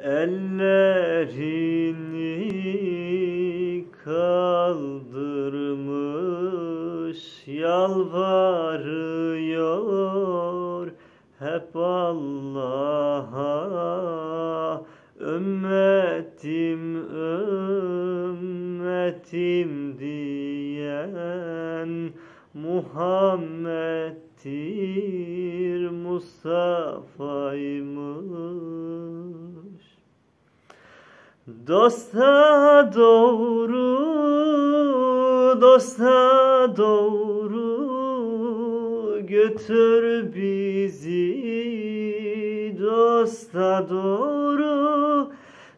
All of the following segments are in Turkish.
Ellerini kaldırmış yalvarıyor hep Allah'a. Ümmetim, ümmetim diyen Muhammed'dir, Mustafa'ymış. Dosta doğru, dosta doğru götür bizi, dosta doğru.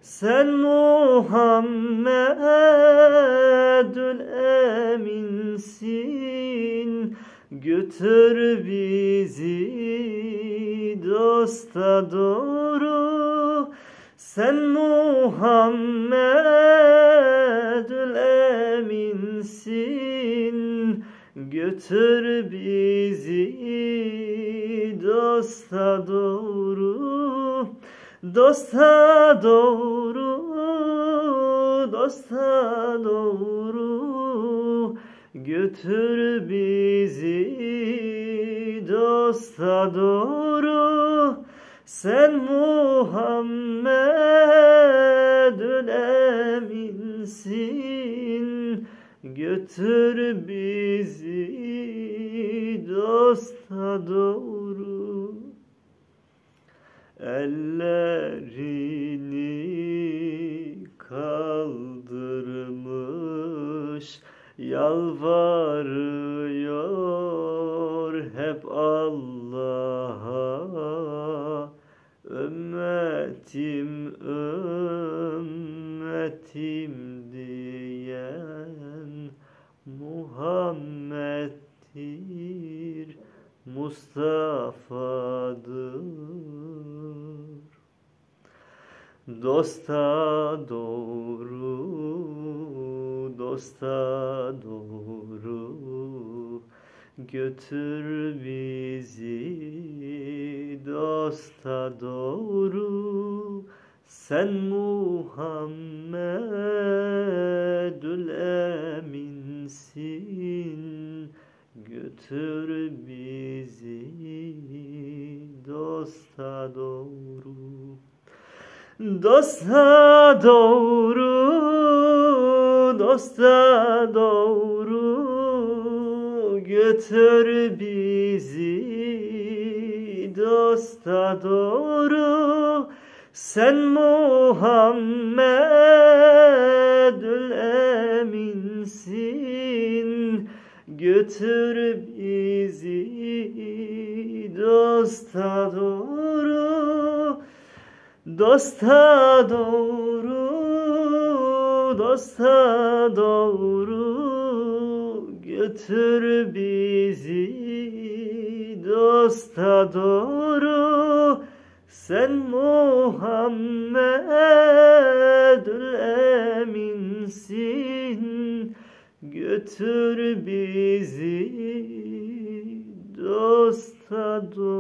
Sen Muhammedül Eminsin, götür bizi dosta doğru. Sen Muhammedül Eminsin, götür bizi dosta doğru. Dosta doğru, dosta doğru götür bizi dosta doğru. Sen Muhammedül Eminsin, götür bizi dosta doğru. Ellerini kaldırmış yalvarıyor hep Allah'a. Ümmetim, ümmetim diyen Muhammed'dir, Mustafa'dır. Dosta doğru, dosta doğru götür bizi dosta doğru. Sen Muhammedül Eminsin, götür bizi dosta doğru. Dosta doğru, dosta doğru götür bizi dosta doğru. Sen Muhammedül Eminsin, götür bizi dosta doğru. Dosta doğru, dosta doğru götür bizi dosta doğru. Sen Muhammedül Eminsin, götür bizi dosta doğru.